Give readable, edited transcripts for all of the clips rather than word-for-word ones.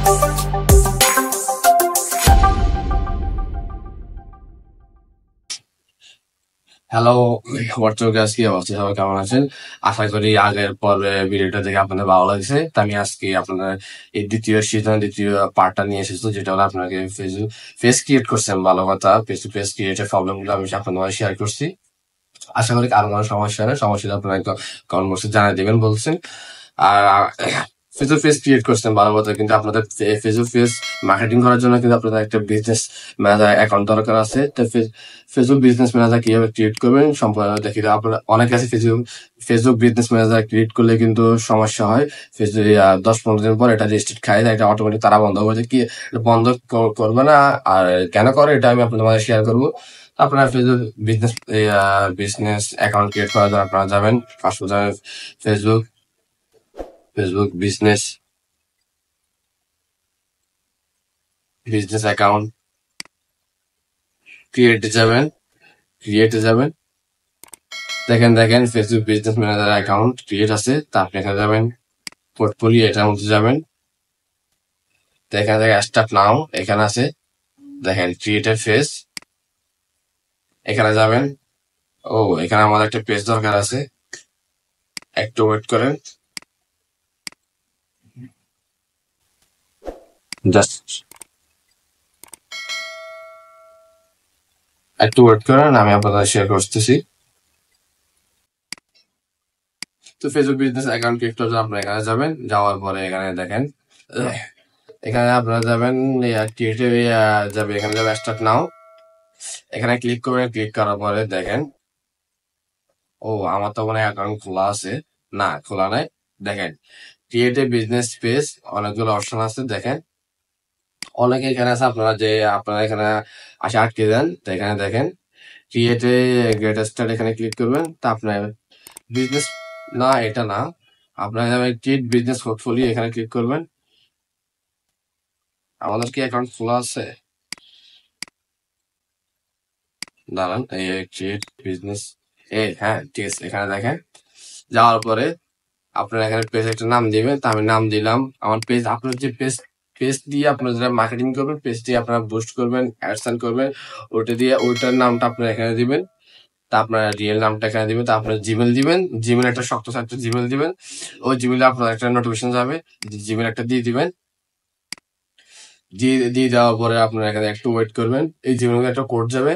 Hello WhatsApp guys, কি অবস্থা? সবাই কেমন আছেন? আশা করি আগের পর্বে ভিডিওটা দেখে আপনাদের ভালো লাগছে। তো আমি আজকে আপনাদের এই দ্বিতীয় সিজন দ্বিতীয় পার্টটা নিয়ে এসেছি, যেটা হলো আপনাকে ফেস ক্রিয়েট করছেন। ভালো কথা, ফেস টু ফেস ক্রিয়েটের প্রবলেম গুলো আমি আপনাদের মাঝে শেয়ার করছি। আশা করি কারো কোনো সমস্যা নেই। সমস্যা আপনারা কমেন্ট বক্সে জানিয়ে দেবেন বলছেন। আর ফেস টু ফেস ক্রিয়েট করছেন ভালো কথা, কিন্তু আপনাদের ফেস টু ফেস মার্কেটিং করার জন্য কিন্তু আপনাদের একটা বিজনেস ম্যানেজার অ্যাকাউন্ট দরকার আছে। তো ফেসবুক বিজনেস ম্যানেজার কিভাবে ক্রিয়েট করবেন সম্পূর্ণ দেখি। আপনারা অনেক আছে ফেসবুক বিজনেস ম্যানেজার ক্রিয়েট করলে কিন্তু সমস্যা হয়। ফেসবুক 10-15 দিন পর এটা রেজিস্ট্রেট খাই দেয়, এটা অটোমেটিক তারা বন্ধ করে দেয়। কি বন্ধ করবে না, আর কেন করে এটা আমি আপনাদের মাঝে শেয়ার করবো। আপনারা ফেসবুক বিজনেস অ্যাকাউন্ট ক্রিয়েট করার জন্য আপনারা যাবেন, ফার্স্ট যাবেন ফেসবুক বিজনেস অ্যাকাউন্ট ক্রিয়েটে যাবেন। দেখেন Facebook business manager account create আছে। তা আপনি এখানে যাবেন, পোর্টফোলিও এটার মধ্যে যাবেন। দেখেন স্টার্ট নাও এখানে আছে। দেখেন ক্রিয়েটেড ফেস, এখানে যাবেন। ও, এখানে আমাদের একটা পেজ দরকার আছে, একটু ওয়েট করেন। জাস্ট একটু ওয়েট করেন, আমি আপনাদের শেয়ার করতেছি। তো ফেসবুক বিজনেস অ্যাকাউন্ট ক্রিয়েট করতে আপনারা এখানে যাবেন। যাওয়ার পরে এখানে দেখেন, এখানে আপনারা যাবেন ক্রিয়েটিভ যাবে, এখানে যাবে স্টার্ট নাও, এখানে ক্লিক করবেন। ক্লিক করার পরে দেখেন, ও আমার তো মনে হয় অ্যাকাউন্ট খোলা আছে। না, খোলা নাই। দেখেন ক্রিয়েট এ বিজনেস পেজ, অনেকগুলো অপশন আছে। দেখেন অনেকে এখানে আছে, আপনারা এখানে আসে আটকে দেন। তো এখানে দেখেন ক্রিয়েট এ গ্রেট স্টার্ট, এখানে ক্লিক করবেন। তা আপনার বিজনেস, না এটা না, আপনার ক্রিয়েট বিজনেস পোর্টফোলিও এখানে ক্লিক করবেন। আমাদের কি অ্যাকাউন্ট খোলা আছে? দাঁড়ান, এই ক্রিয়েট বিজনেস, হ্যাঁ ঠিক আছে। এখানে দেখেন যাওয়ার পরে আপনারা এখানে পেজ একটা নাম দিবেন। তা আমি নাম দিলাম আমার পেজ। আপনার যে পেজ দিয়ে আপনারা যারা মার্কেটিং করবেন, পেজ দিয়ে আপনারা বুস্ট করবেন, অ্যাডসেন করবেন, ওটা দিয়ে ওইটার নামটা আপনারা এখানে দিবেন। তা আপনার রিয়েল নামটা এখানে দিবেন। তা আপনার জিমেল দিবেন, জিমেল একটা শক্ত একটা জিমেল দিবেন। ওই জিমেলে আপনার একটা নোটিফিকেশন যাবে, জিমেল একটা দিয়ে দিবেন। দিয়ে দেওয়ার পরে আপনারা এখানে একটু ওয়েট করবেন, এই জিমেলে একটা কোড যাবে।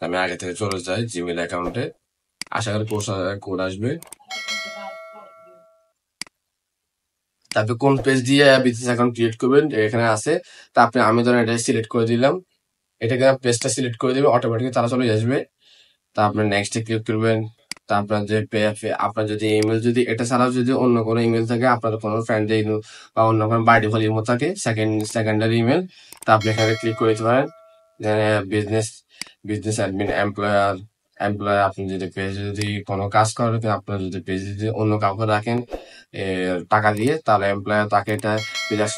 আমি আগে থেকে চলে যাই জিমেল অ্যাকাউন্টে, আশা করি কোড আসবে। তারপর কোন পেজ দিয়ে বিজনেস অ্যাকাউন্ট ক্রিয়েট করবেন এখানে আছে। তা আমি ধরেন এটা সিলেক্ট করে দিলাম, এটাকে পেজটা সিলেক্ট করে দিবেন, অটোমেটিক তারা চলে আসবে। তা আপনার নেক্সটে ক্লিক করবেন। তা আপনার যে আপনার যদি ইমেল, যদি এটা ছাড়াও যদি অন্য কোনো ইমেল থাকে, আপনার কোনো ফ্রেন্ড বা অন্য কোনো বাই ডিফল্ট ইমেল থাকে, সেকেন্ডারি ইমেল, তা আপনি এখানে ক্লিক করে দিতে পারেন। বিজনেস বিজনেস অ্যাডমিন এমপ্লয়ার আপনি যদি পেজে যদি কোনো কাজ করেন, আপনার যদি পেজে যদি অন্য কাউকে রাখেন টাকা দিয়ে, তাহলে এমপ্লয়ার তাকে এটা পেজ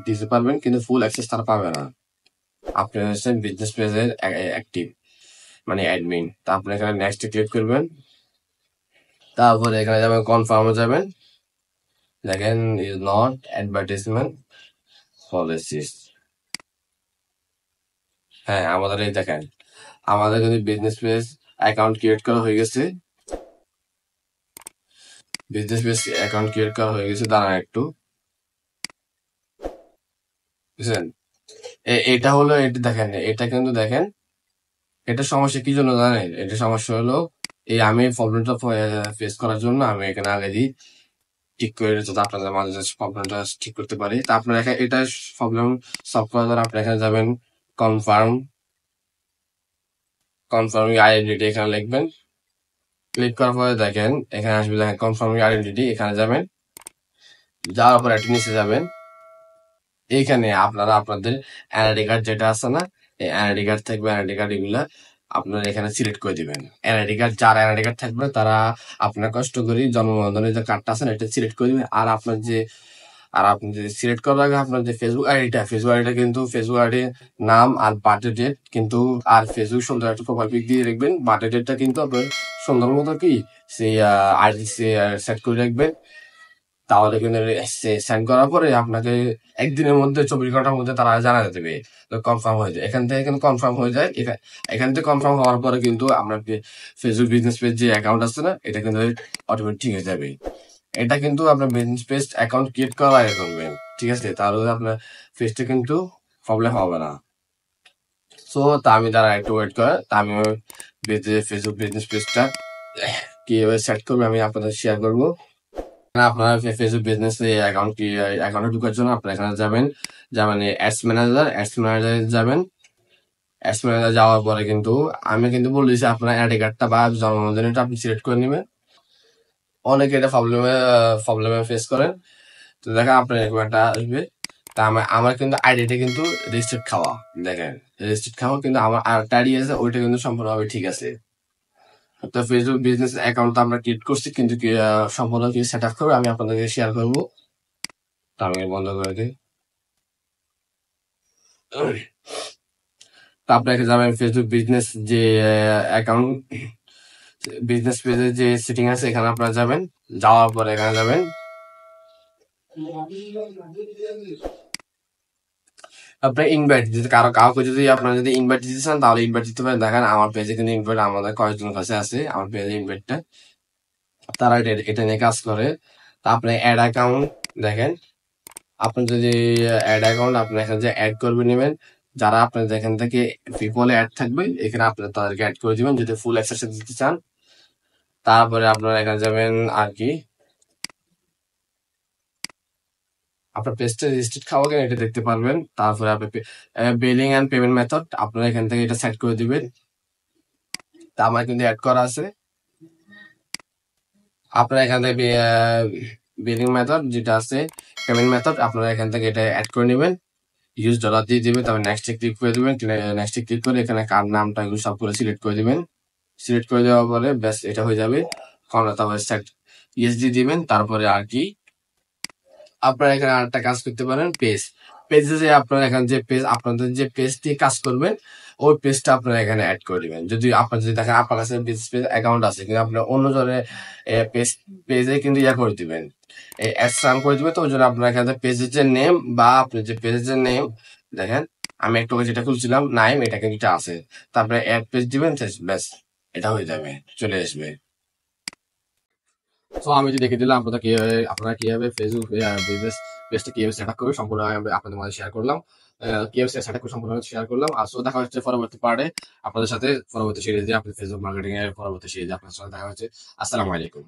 দিতে পারবেন, কিন্তু ফুল অ্যাক্সেস তারা পাবে না। আপনি হচ্ছেন বিজনেস পেজের অ্যাক্টিভ মানে অ্যাডমিন। তা আপনি এখানে নেক্সট ক্লিক করবেন। তারপরে এখানে যাবেন, কনফার্মে যাবেন। দেখেন ইজ নট অ্যাডভার্টাইজমেন্ট পলিসিস। হ্যাঁ, আমাদের এই দেখেন আমাদের কিন্তু বিজনেস পেজ অ্যাকাউন্ট ক্রিয়েট করা হয়ে গেছে। দাঁড়ান একটু, বুঝছেন? এটা হলো, এটা দেখেন, এটা কিন্তু দেখেন এটা সমস্যা কি জন্য জানেন? এটা সমস্যা হলো এই আমি প্রবলেমটা ফেস করার জন্য আমি এখানে আগে দিই ঠিক করে, যাতে আপনাদের মাঝে প্রবলেমটা ঠিক করতে পারি। তা আপনারা এটা প্রবলেম সলভ করার জন্য আপনি এখানে যাবেন, কনফার্ম আইডেন্টিটি এখানে লিখবেন। ক্লিক করার পরে দেখেন এখানে আসবে, দেখেন কনফার্ম আইডেন্টিটি, এখানে যাবেন। যাওয়ার পর একটু নিচে যাবেন, এইখানে আপনারা আপনাদের এনআইডি কার্ড যেটা আছে না, এই এনআইডি কার্ড থাকবে, এনআইডি কার্ড এগুলা আপনারা এখানে সিলেক্ট করে দিবেন। এনআইডি কার্ড, যার এনআইডি কার্ড থাকবে তারা আপনার কষ্ট করে জন্ম নিবন্ধনের যে কার্ডটা আছে না, এটা সিলেক্ট করে দিবেন। আর আপনার যে আর আপনি যদি সিলেক্ট করার আগে আপনার যে ফেসবুক আইডিটা কিন্তু ফেসবুক আইডি নাম আর বার্থডে ডেট কিন্তু, আর ফেসবুক সুন্দর একটা প্রোফাইল পিক দিয়ে রাখবেন। বার্থডে ডেটটা কিন্তু আপনার সুন্দর মতো কি সেই আইডি সেট করে রাখবেন। তাহলে কিন্তু সেন্ড করার পরে আপনাকে একদিনের মধ্যে 24 ঘন্টার মধ্যে তারা জানাতে দেবে, কনফার্ম হয়ে যায়। এখান থেকে কিন্তু কনফার্ম হয়ে যায়। এখান থেকে কনফার্ম হওয়ার পরে কিন্তু আপনার ফেসবুক বিজনেস পেজ যে অ্যাকাউন্ট আছে না, এটা কিন্তু অটোমেটিক ঠিক হয়ে যাবে। এটা কিন্তু আপনার বিজনেস পেজ অ্যাকাউন্ট ক্রিয়েট করার আগে করবেন, ঠিক আছে? তাহলে আপনার পেজটা কিন্তু প্রবলেম হবে না। সো তা আমি যারা একটু ওয়েট করে, তা আমি ফেসবুক বিজনেস পেজটা কিভাবে সেট করবে আমি আপনাদের শেয়ার করবো। আপনার ফেসবুক বিজনেস অ্যাকাউন্টে ঢোকার জন্য আপনার এখানে যাবেন, যেমন অ্যাডস ম্যানেজার যাবেন। অ্যাডস ম্যানেজার যাওয়ার পরে কিন্তু আমি কিন্তু বলেছি আপনার আইডি কার্ডটা বা জন্মদিনটা আপনি সিলেক্ট করে নেবেন। অনেকে এটা প্রবলেমে ফেস করেন। তো দেখেন আপনার এরকম একটা আসবে। তা আমার কিন্তু আইডিটা কিন্তু রেজিস্টার্ড খাওয়া, দেখেন রেজিস্টার্ড খাওয়া কিন্তু আমার আরেকটা আইডি আছে, ওইটা কিন্তু সম্পূর্ণভাবে ঠিক আছে। তো ফেসবুক বিজনেস অ্যাকাউন্ট আমরা ক্রিয়েট করছি, কিন্তু সম্পূর্ণ কি সেট আপ করে আমি আপনাদেরকে শেয়ার করবো। তো আমি বন্ধ করে দিই। তো আপনাকে যাবেন ফেসবুক বিজনেস যে অ্যাকাউন্ট বিজনেস পেজের যে সেটিং আছে, এখানে আপনারা যাবেন। যাওয়ার পরে এখানে যাবেন, আপনার ইনভাইট যদি কাউকে যদি আপনার যদি ইনভাইট দিতে চান তাহলে ইনভাইট দিতে পারেন। দেখেন আমার পেজে কিন্তু ইনভাইট আমাদের কয়েকজনের কাছে আছে, আমার পেজে ইনভাইটটা, তারা এটা নিয়ে কাজ করে। তা আপনি অ্যাড অ্যাকাউন্ট দেখেন, আপনি যদি অ্যাড অ্যাকাউন্ট আপনি এখানে যে অ্যাড করবে নেবেন, যারা আপনার এখান থেকে পিপলে অ্যাড থাকবে এখানে আপনার তাদেরকে অ্যাড করে দিবেন যদি ফুল অ্যাক্সেস দিতে চান। তারপরে আপনারা এখানে যাবেন আর কি আপনার পেজটা রেজিস্ট্রেড খাওয়া গেলে এটা দেখতে পারবেন। তারপরে আপনি বিলিং এন্ড পেমেন্ট মেথড আপনারা এখান থেকে এটা সেট করে দিবেন। তা আমার কিন্তু অ্যাড করা আছে। আপনারা এখান থেকে বিলিং মেথড যেটা আছে, পেমেন্ট মেথড আপনারা এখান থেকে এটা অ্যাড করে নেবেন। ইউজ ডলার দিয়ে দিবেন, তারপর নেক্সটে ক্লিক করে দিবেন। নেক্সটে ক্লিক করে এখানে কার নামটা এগুলো সব করে সিলেক্ট করে দিবেন। সিলেক্ট করে দেওয়ার পরে ব্যাস এটা হয়ে যাবে। তারপরে সেট ইউএসডি দিবেন। তারপরে আর কি আপনারা এখানে আরেকটা কাজ করতে পারেন, পেজে যে আপনারা এখানে যে পেজ আপনাদের যে পেজ দিয়ে কাজ করবেন ওই পেজটা আপনারা এখানে অ্যাড করে দিবেন। যদি আপনার যদি দেখেন আপনার কাছে বিজনেস পেজ অ্যাকাউন্ট আছে কিন্তু আপনার অন্য জনের পেজে কিন্তু ইয়া করে দিবেন, এই অ্যাডস রান করে দিবেন। তো ওই জন্য আপনার এখানে পেজের যে নেম বা আপনার যে পেজের যে নেম দেখেন, আমি একটু যেটা খুলছিলাম নাইম, এটা কিন্তু এটা আছে। তারপরে অ্যাড পেজ দিবেন, ব্যাস এটা হয়ে যাবে, চলে আসবে। তো আমি যে দেখে দিলাম আপনারা কিভাবে ফেসবুক বিজনেস পেজটা কিভাবে সেট আপ করবে সম্পূর্ণ আমি আপনাদের মাঝে শেয়ার করলাম। কিভাবে সেট আপ করে সম্পূর্ণ শেয়ার করলাম। আর সো দেখা হচ্ছে পরবর্তী পার্টে আপনাদের সাথে, পরবর্তী সিরিজে আপনি ফেসবুক মার্কেটিং এর পরবর্তী সিরিজে আপনার সাথে দেখা হচ্ছে। আসসালামু আলাইকুম।